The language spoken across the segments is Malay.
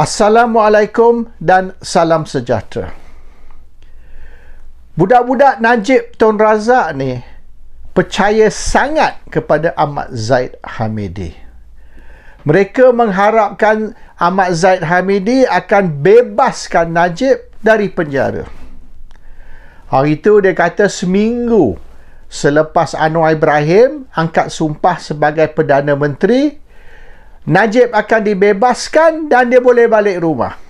Assalamualaikum dan salam sejahtera. Budak-budak Najib Tun Razak ni percaya sangat kepada Ahmad Zaid Hamidi. Mereka mengharapkan Ahmad Zaid Hamidi akan bebaskan Najib dari penjara. Hari itu dia kata seminggu selepas Anwar Ibrahim angkat sumpah sebagai Perdana Menteri, Najib akan dibebaskan dan dia boleh balik rumah.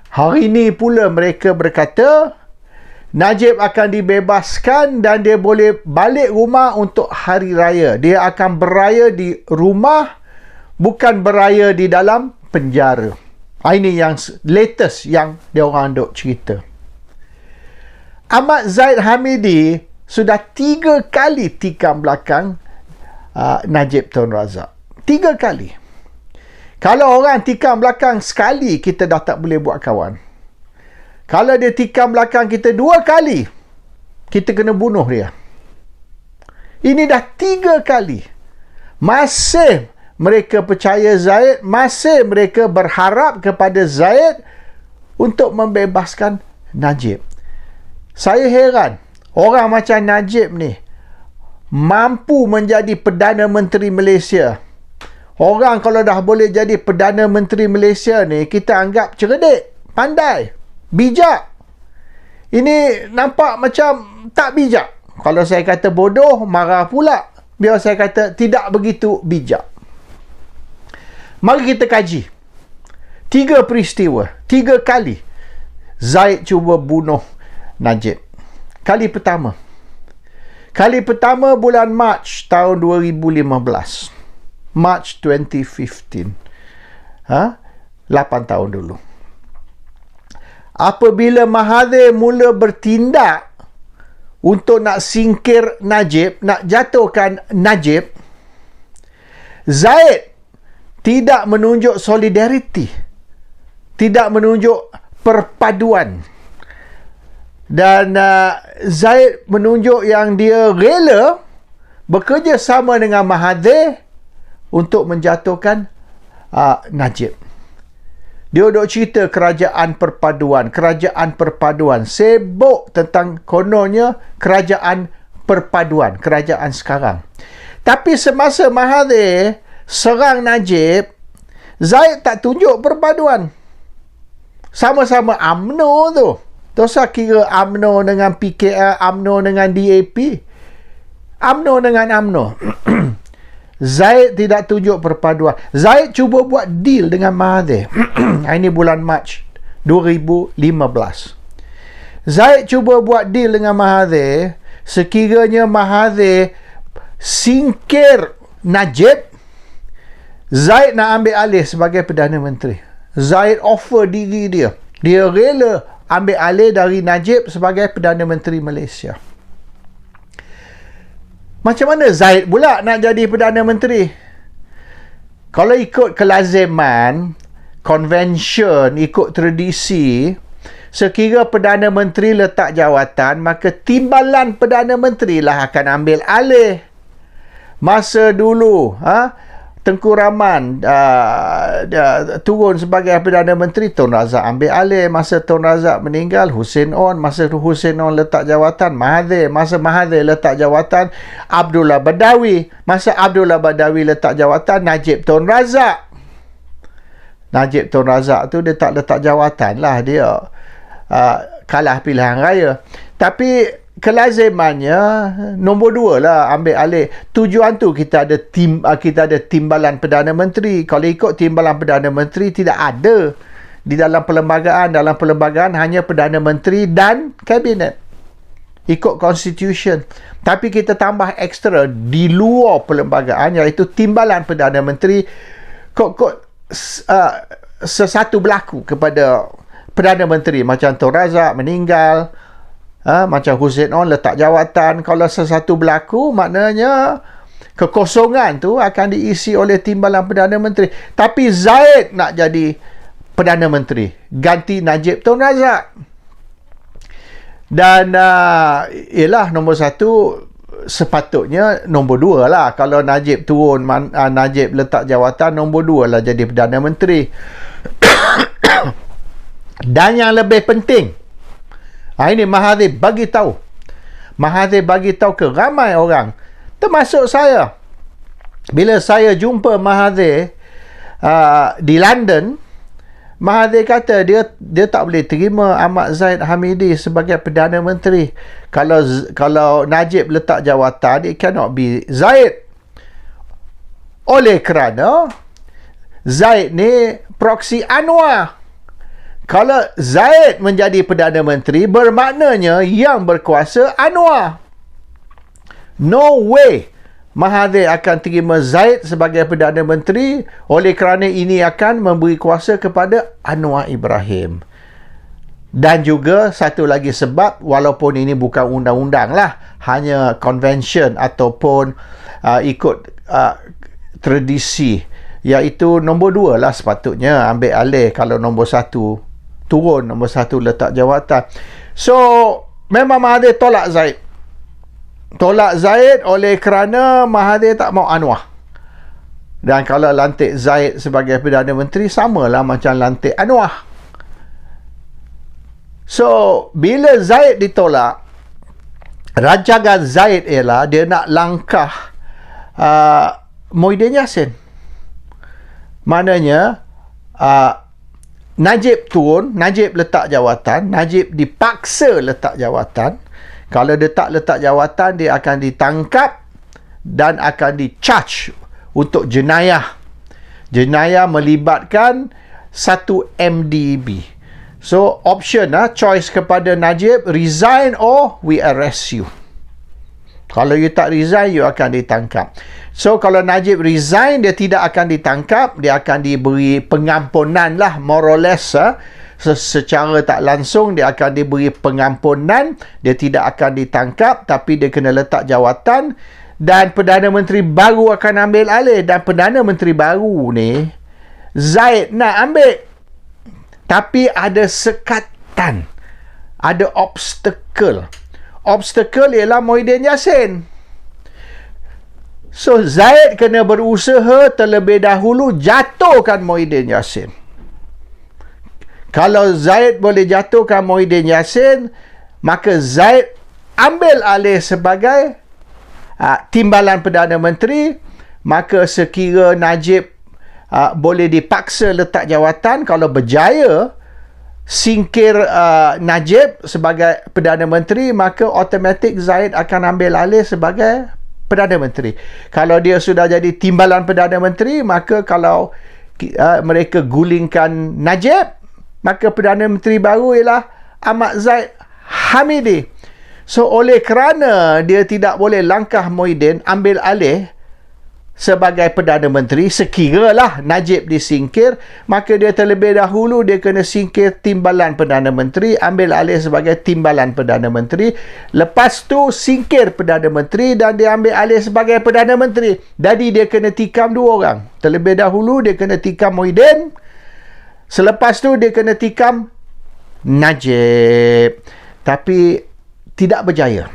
Hari ini pula mereka berkata Najib akan dibebaskan dan dia boleh balik rumah untuk hari raya. Dia akan beraya di rumah, bukan beraya di dalam penjara. Ini yang latest yang dia orang duk cerita. Ahmad Zaid Hamidi sudah 3 kali tikam belakang Najib Tun Razak. 3 kali. Kalau orang tikam belakang sekali, kita dah tak boleh buat kawan. Kalau dia tikam belakang kita 2 kali, kita kena bunuh dia. Ini dah 3 kali. Masih mereka percaya Zaid, masih mereka berharap kepada Zaid untuk membebaskan Najib. Saya heran, orang macam Najib ni mampu menjadi Perdana Menteri Malaysia. Orang kalau dah boleh jadi Perdana Menteri Malaysia ni, kita anggap cerdik, pandai, bijak. Ini nampak macam tak bijak. Kalau saya kata bodoh, marah pula. Biar saya kata tidak begitu bijak. Mari kita kaji. 3 peristiwa, 3 kali Zaid cuba bunuh Najib. Kali pertama bulan Mac tahun 2015. March 2015. 8 tahun dulu. Apabila Mahathir mula bertindak untuk nak singkir Najib, nak jatuhkan Najib, Zaid tidak menunjuk solidariti, tidak menunjuk perpaduan. Dan Zaid menunjuk yang dia rela bekerjasama dengan Mahathir untuk menjatuhkan Najib. Dia duk cerita kerajaan perpaduan. Sibuk tentang kononnya kerajaan perpaduan, kerajaan sekarang. Tapi semasa Mahathir serang Najib, Zaid tak tunjuk perpaduan. Sama-sama UMNO tu. Dosa kira UMNO dengan PKR, UMNO dengan DAP. UMNO dengan UMNO. Zaid tidak tunjuk perpaduan. Zaid cuba buat deal dengan Mahathir. Ini bulan Mac 2015. Zaid cuba buat deal dengan Mahathir. Sekiranya Mahathir singkir Najib, Zaid nak ambil alih sebagai Perdana Menteri. Zaid offer diri dia. Dia rela ambil alih dari Najib sebagai Perdana Menteri Malaysia. Macam mana Zaid pula nak jadi Perdana Menteri? Kalau ikut kelaziman, convention, ikut tradisi, sekira Perdana Menteri letak jawatan, maka timbalan Perdana Menteri lah akan ambil alih. Masa dulu, Tengku Rahman turun sebagai Perdana Menteri, Tun Razak ambil alih. Masa Tun Razak meninggal, Hussein On. Masa Hussein On letak jawatan, Mahathir. Masa Mahathir letak jawatan, Abdullah Badawi. Masa Abdullah Badawi letak jawatan, Najib Tun Razak. Najib Tun Razak tu dia tak letak jawatan lah, dia kalah pilihan raya. Tapi kelazimannya nombor 2 lah ambil alih. Tujuan tu kita ada timbalan Perdana Menteri. Kalau ikut timbalan Perdana Menteri tidak ada di dalam perlembagaan. Dalam perlembagaan hanya Perdana Menteri dan Kabinet. Ikut Constitution. Tapi kita tambah ekstra di luar perlembagaan, iaitu timbalan Perdana Menteri. Sesuatu berlaku kepada Perdana Menteri. Macam Tun Razak meninggal, macam Hussein On letak jawatan. Kalau sesuatu berlaku, maknanya kekosongan tu akan diisi oleh timbalan Perdana Menteri. Tapi Zaid nak jadi Perdana Menteri, ganti Najib Tun Razak. Dan ialah nombor 1, sepatutnya nombor 2 lah. Kalau Najib turun, Najib letak jawatan, nombor 2 lah jadi Perdana Menteri. Dan yang lebih penting, ini Mahathir bagi tahu. Mahathir bagi tahu ke ramai orang, termasuk saya. Bila saya jumpa Mahathir di London, Mahathir kata dia tak boleh terima Ahmad Zahid Hamidi sebagai Perdana Menteri. Kalau Najib letak jawatan, it cannot be Zahid. Oleh kerana Zahid ni proksi Anwar. Kalau Zahid menjadi Perdana Menteri, bermaknanya yang berkuasa Anwar. No way Mahathir akan terima Zahid sebagai Perdana Menteri, oleh kerana ini akan memberi kuasa kepada Anwar Ibrahim. Dan juga satu lagi sebab, walaupun ini bukan undang-undang lah, hanya convention ataupun ikut tradisi, iaitu nombor 2 lah sepatutnya ambil alih kalau nombor 1 turun, nombor 1 letak jawatan. So memang Mahathir tolak Zahid. Tolak Zahid oleh kerana Mahathir tak mau Anwar. Dan kalau lantik Zahid sebagai Perdana Menteri, samalah macam lantik Anwar. So bila Zahid ditolak, rancangan Zahid ialah dia nak langkah Muhyiddin Yassin. Maknanya Najib turun, Najib letak jawatan, Najib dipaksa letak jawatan. Kalau dia tak letak jawatan, dia akan ditangkap dan akan di-charge untuk jenayah. Jenayah melibatkan 1 MDB. So, option choice kepada Najib, resign or we arrest you. Kalau you tak resign, you akan ditangkap. So, kalau Najib resign, dia tidak akan ditangkap. Dia akan diberi pengampunan lah, more or less. Secara tak langsung, dia akan diberi pengampunan. Dia tidak akan ditangkap, tapi dia kena letak jawatan. Dan Perdana Menteri baru akan ambil alih. Dan Perdana Menteri baru ni, Zahid nak ambil. Tapi ada sekatan. Ada obstacle. Obstacle ialah Muhyiddin Yassin. So, Zahid kena berusaha terlebih dahulu jatuhkan Muhyiddin Yassin. Kalau Zahid boleh jatuhkan Muhyiddin Yassin, maka Zahid ambil alih sebagai timbalan Perdana Menteri. Maka sekira Najib boleh dipaksa letak jawatan, kalau berjaya singkir Najib sebagai Perdana Menteri, maka automatik Zahid akan ambil alih sebagai Perdana Menteri. Kalau dia sudah jadi timbalan Perdana Menteri, maka kalau mereka gulingkan Najib, maka Perdana Menteri baru ialah Ahmad Zahid Hamidi. So, oleh kerana dia tidak boleh langkah Muhyiddin ambil alih sebagai Perdana Menteri, sekiralah Najib disingkir, maka dia terlebih dahulu dia kena singkir timbalan Perdana Menteri, ambil alih sebagai timbalan Perdana Menteri. Lepas tu singkir Perdana Menteri dan dia ambil alih sebagai Perdana Menteri. Jadi dia kena tikam 2 orang. Terlebih dahulu dia kena tikam Muhyiddin, selepas tu dia kena tikam Najib. Tapi tidak berjaya.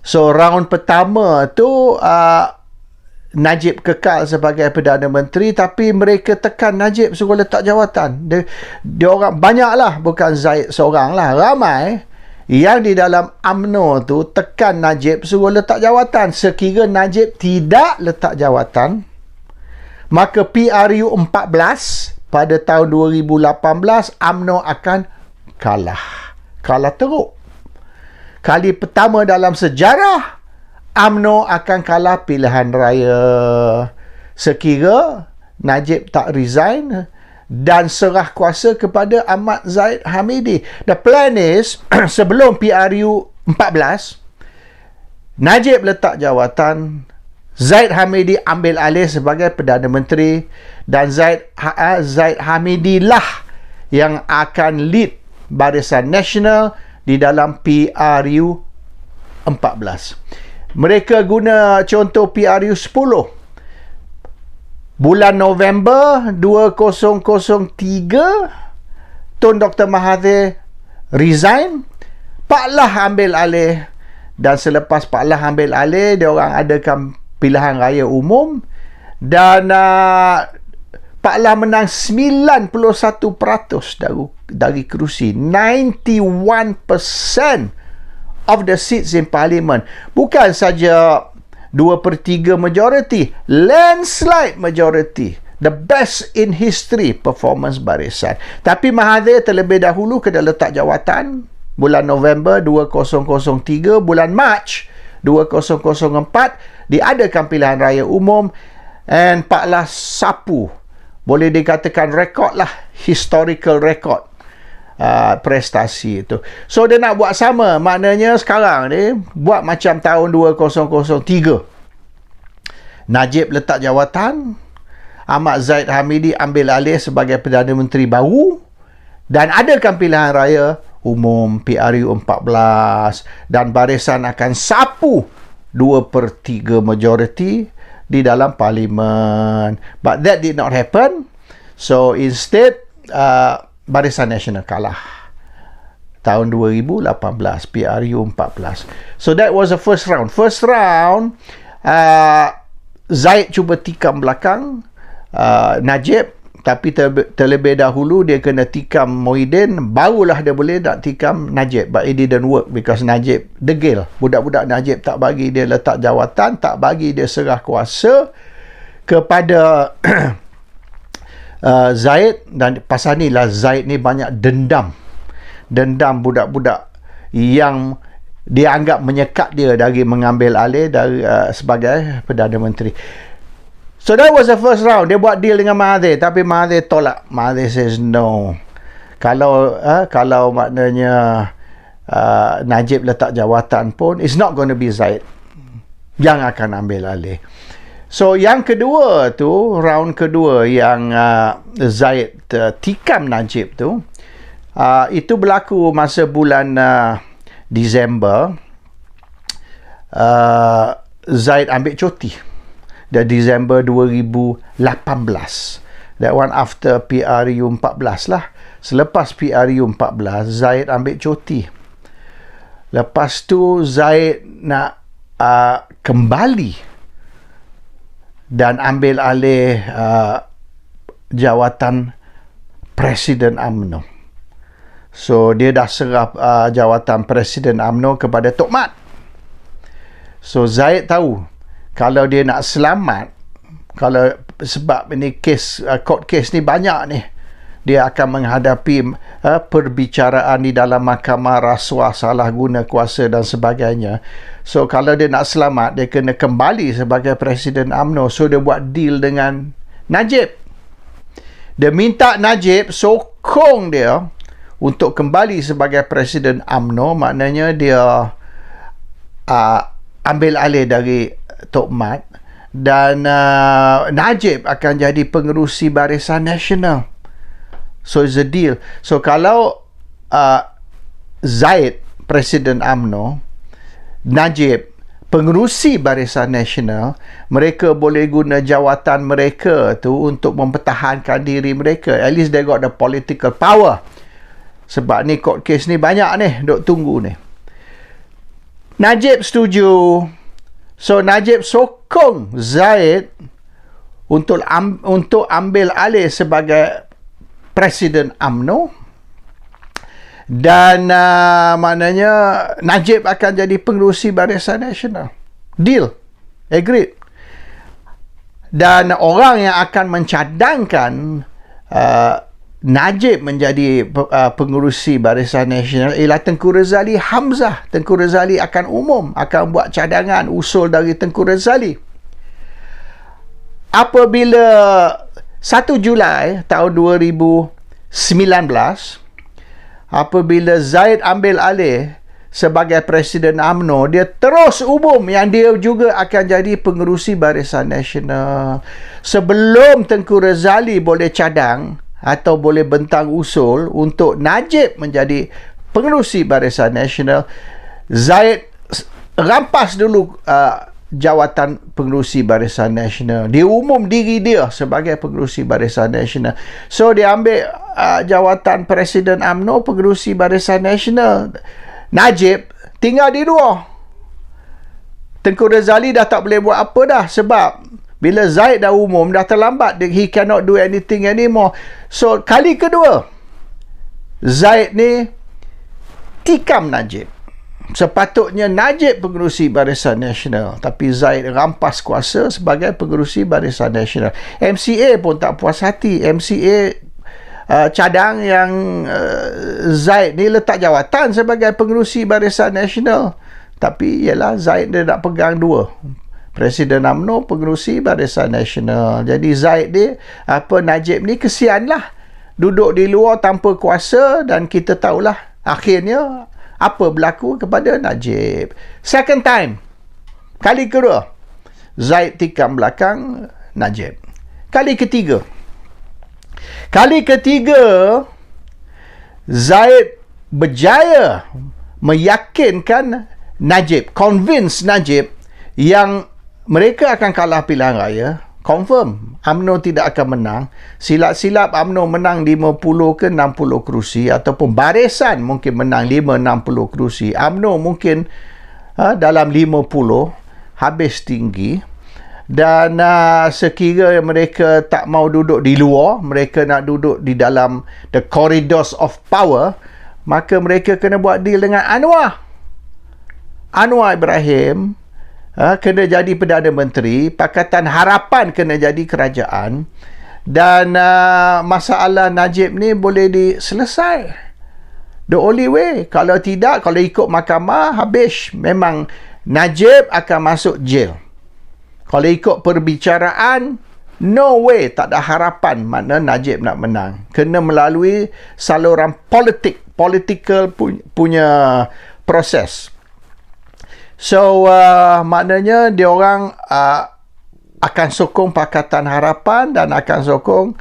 So round pertama tu Najib kekal sebagai Perdana Menteri, tapi mereka tekan Najib suruh letak jawatan. Dia orang banyaklah, bukan Zahid seorang lah, ramai yang di dalam UMNO tu tekan Najib suruh letak jawatan. Sekira Najib tidak letak jawatan, maka PRU 14 pada tahun 2018 UMNO akan kalah teruk. Kali pertama dalam sejarah UMNO akan kalah pilihan raya. Sekira Najib tak resign dan serah kuasa kepada Ahmad Zahid Hamidi. The plan is, sebelum PRU 14, Najib letak jawatan, Zahid Hamidi ambil alih sebagai Perdana Menteri, dan Zahid Hamidi lah yang akan lead Barisan Nasional di dalam PRU 14. Mereka guna contoh PRU 10. Bulan November 2003, Tun Dr. Mahathir resign, Pak Lah ambil alih, dan selepas Pak Lah ambil alih, dia orang adakan pilihan raya umum, dan Pak Lah menang 91% dari kerusi. 91% of the seats in parliament. Bukan saja 2/3 majority, landslide majority. The best in history performance barisan. Tapi Mahathir terlebih dahulu kena letak jawatan bulan November 2003, bulan Mac 2004 diadakan pilihan raya umum, and Pak Lah sapu, boleh dikatakan rekod lah, historical record prestasi itu. So dia nak buat sama, maknanya sekarang ni buat macam tahun 2003. Najib letak jawatan, Ahmad Zahid Hamidi ambil alih sebagai Perdana Menteri baru, dan adakan pilihan raya umum PRU 14, dan barisan akan sapu 2/3 majority di dalam parlimen. But that did not happen. So instead Barisan Nasional kalah tahun 2018, PRU 14. So that was the first round. First round Zahid cuba tikam belakang Najib, tapi terlebih dahulu dia kena tikam Muhyiddin, barulah dia boleh nak tikam Najib. But it didn't work because Najib degil. Budak-budak Najib tak bagi dia letak jawatan, tak bagi dia serah kuasa kepada Zahid, dan pasal ni lah Zahid ni banyak dendam budak-budak yang dia anggap menyekat dia dari mengambil alih dari sebagai Perdana Menteri. So that was the first round. Dia buat deal dengan Mahathir, tapi Mahathir tolak. Mahathir says no. Kalau maknanya Najib letak jawatan pun, it's not going to be Zahid yang akan ambil alih. So yang kedua tu, round kedua yang Zahid tikam Najib tu, itu berlaku masa bulan Disember. Zahid ambil cuti dari Disember 2018. That one after PRU 14 lah. Selepas PRU 14, Zahid ambil cuti. Lepas tu Zahid nak kembali dan ambil alih jawatan Presiden UMNO. So dia dah serah jawatan Presiden UMNO kepada Tok Mat. So Zahid tahu kalau dia nak selamat, kalau sebab ini kes court case ni banyak ni, dia akan menghadapi perbicaraan di dalam mahkamah, rasuah, salah guna kuasa dan sebagainya. So kalau dia nak selamat, dia kena kembali sebagai Presiden UMNO. So dia buat deal dengan Najib. Dia minta Najib sokong dia untuk kembali sebagai Presiden UMNO, maknanya dia ambil alih dari Tok Mat, dan Najib akan jadi pengerusi Barisan Nasional. So it's a deal. So kalau Zahid Presiden UMNO, Najib pengerusi Barisan Nasional, mereka boleh guna jawatan mereka tu untuk mempertahankan diri mereka. At least they got the political power. Sebab ni court case ni banyak ni duk tunggu ni. Najib setuju. So Najib sokong Zahid untuk ambil alih sebagai Presiden UMNO, dan maknanya Najib akan jadi pengerusi Barisan Nasional. Deal. Agreed. Dan orang yang akan mencadangkan Najib menjadi pengerusi Barisan Nasional ialah Tengku Razali Hamzah. Tengku Razali akan buat cadangan usul dari Tengku Razali. Apabila 1 Julai tahun 2019, apabila Zahid ambil alih sebagai Presiden UMNO, dia terus umum yang dia juga akan jadi pengerusi Barisan Nasional. Sebelum Tengku Razali boleh cadang atau boleh bentang usul untuk Najib menjadi pengerusi Barisan Nasional, Zahid rampas dulu jawatan pengerusi Barisan Nasional. Dia umum diri dia sebagai pengerusi Barisan Nasional. So dia ambil jawatan Presiden UMNO, pengerusi Barisan Nasional. Najib tinggal di luar. Tengku Razali dah tak boleh buat apa dah, sebab Bila Zaid dah umum, dah terlambat, he cannot do anything anymore. So kali kedua Zaid ni tikam Najib. Sepatutnya Najib pengerusi Barisan Nasional, tapi Zaid rampas kuasa sebagai pengerusi Barisan Nasional. MCA pun tak puas hati. MCA cadang yang Zaid ni letak jawatan sebagai pengerusi Barisan Nasional, tapi ialah Zaid dia nak pegang dua, Presiden UMNO, pengerusi Barisan Nasional. Jadi Zaid ni, Najib ni kesian lah, duduk di luar tanpa kuasa, dan kita tahulah akhirnya apa berlaku kepada Najib. Second time, kali kedua, Zaid tikam belakang Najib. Kali ketiga, Zaid berjaya meyakinkan Najib, convince Najib yang mereka akan kalah pilihan raya. Confirm UMNO tidak akan menang. Silap-silap UMNO menang 50 ke 60 kerusi, ataupun Barisan mungkin menang 5-60 kerusi. UMNO mungkin dalam 50, habis tinggi. Dan sekiranya mereka tak mau duduk di luar, mereka nak duduk di dalam the corridors of power, maka mereka kena buat deal dengan Anwar Ibrahim, kena jadi Perdana Menteri, Pakatan Harapan kena jadi kerajaan, dan masalah Najib ni boleh diselesai. The only way. Kalau tidak, kalau ikut mahkamah, habis. Memang Najib akan masuk jail. Kalau ikut perbicaraan, no way, tak ada harapan makna Najib nak menang. Kena melalui saluran political punya proses. So maknanya dia orang akan sokong Pakatan Harapan dan akan sokong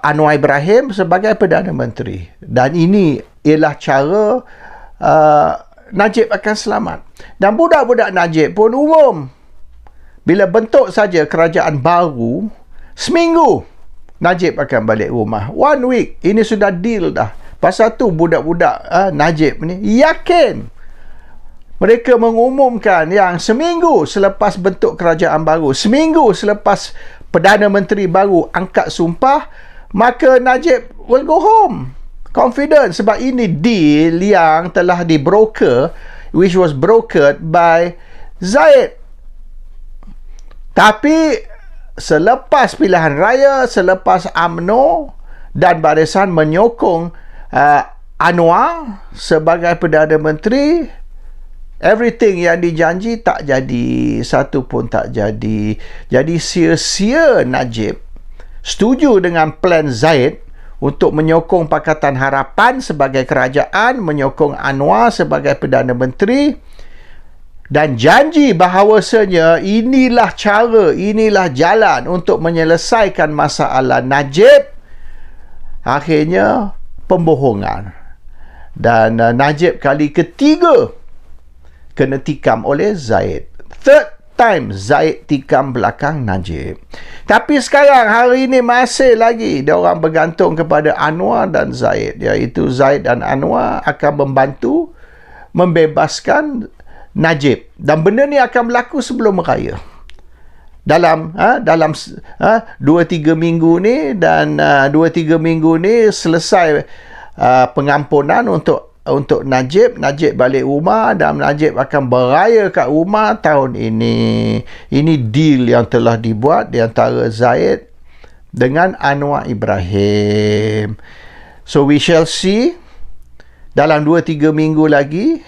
Anwar Ibrahim sebagai Perdana Menteri. Dan ini ialah cara Najib akan selamat. Dan budak-budak Najib pun umum, bila bentuk saja kerajaan baru, seminggu Najib akan balik rumah. 1 week. Ini sudah deal dah. Pasal tu budak-budak Najib ni yakin. Mereka mengumumkan yang seminggu selepas bentuk kerajaan baru, seminggu selepas Perdana Menteri baru angkat sumpah, maka Najib will go home. Confident, sebab ini deal yang telah dibroker, which was brokered by Zaid. Tapi selepas pilihan raya, selepas UMNO dan Barisan menyokong Anwar sebagai Perdana Menteri, everything yang dijanji tak jadi, satu pun tak jadi. Jadi sia-sia Najib setuju dengan plan Zaid untuk menyokong Pakatan Harapan sebagai kerajaan, menyokong Anwar sebagai Perdana Menteri, dan janji bahawasanya inilah cara, inilah jalan untuk menyelesaikan masalah Najib. Akhirnya pembohongan. Dan Najib kali ketiga kena tikam oleh Zaid. Third time Zaid tikam belakang Najib. Tapi sekarang, hari ini masih lagi dia orang bergantung kepada Anwar dan Zaid, iaitu Zaid dan Anwar akan membantu membebaskan Najib. Dan benda ni akan berlaku sebelum raya. Dalam 2-3 minggu ni, dan 2-3 minggu ni selesai pengampunan untuk Najib. Najib balik rumah dan Najib akan beraya kat rumah tahun ini. Ini deal yang telah dibuat di antara Zaid dengan Anwar Ibrahim. So we shall see dalam 2-3 minggu lagi,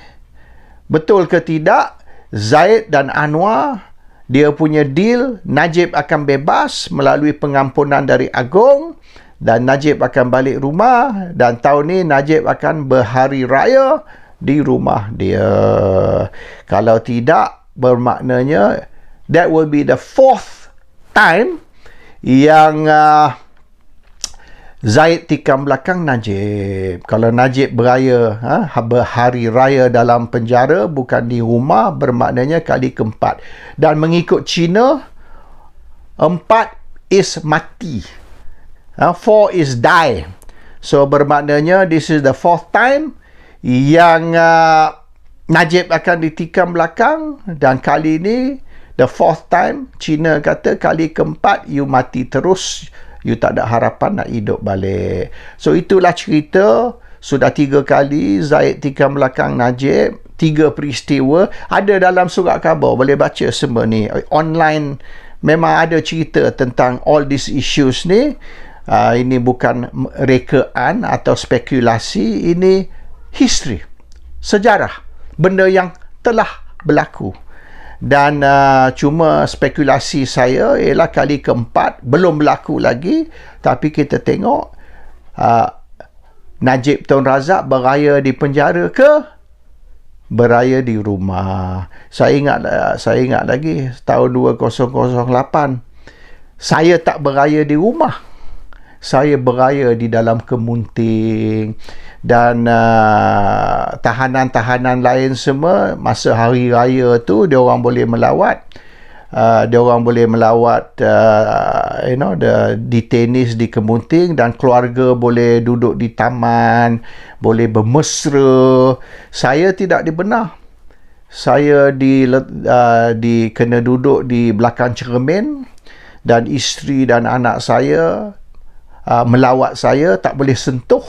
betul ke tidak Zaid dan Anwar dia punya deal. Najib akan bebas melalui pengampunan dari Agong, dan Najib akan balik rumah, dan tahun ni Najib akan berhari raya di rumah dia. Kalau tidak, bermaknanya that will be the 4th time yang Zaid tikam belakang Najib. Kalau Najib beraya, berhari raya dalam penjara, bukan di rumah, bermaknanya kali keempat. Dan mengikut Cina, 4 is mati, 4 is die. So bermaknanya this is the 4th time yang Najib akan ditikam belakang, dan kali ini The fourth time, China kata kali keempat, you mati terus. You tak ada harapan nak hidup balik. So, itulah cerita. Sudah 3 kali Zaid tikam belakang Najib. 3 peristiwa. Ada dalam surat khabar. Boleh baca semua ni. Online memang ada cerita tentang all these issues ni. Ini bukan rekaan atau spekulasi. Ini history. Sejarah. Benda yang telah berlaku. Dan cuma spekulasi saya ialah kali keempat, belum berlaku lagi, tapi kita tengok Najib Tun Razak beraya di penjara ke beraya di rumah. Saya ingat lagi tahun 2008 saya tak beraya di rumah, saya beraya di dalam kemunting. Dan tahanan-tahanan lain semua masa hari raya tu dia orang boleh melawat, the detainees di kemunting, dan keluarga boleh duduk di taman, boleh bermesra. Saya tidak dibenar. Saya kena duduk di belakang cermin, dan isteri dan anak saya melawat saya, tak boleh sentuh.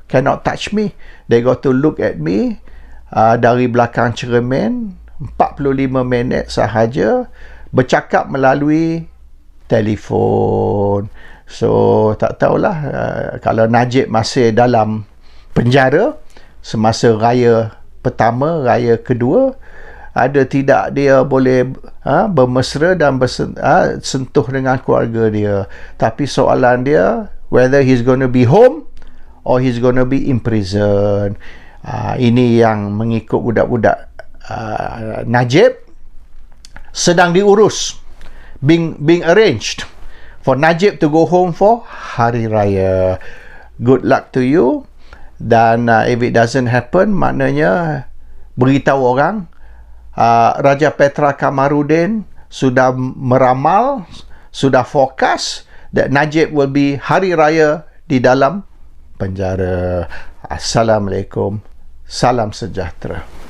Cannot touch me. They got to look at me dari belakang cermin 45 minit sahaja, bercakap melalui telefon. So, tak tahulah kalau Najib masih dalam penjara semasa raya pertama, raya kedua, ada tidak dia boleh bermesra dan sentuh dengan keluarga dia. Tapi soalan dia, whether he's going to be home or he's going to be in prison. Ini yang mengikut budak-budak Najib sedang diurus, being arranged for Najib to go home for Hari Raya. Good luck to you. Dan if it doesn't happen, maknanya beritahu orang Raja Petra Kamarudin sudah meramal, sudah forecast that Najib will be Hari Raya di dalam penjara. Assalamualaikum. Salam sejahtera.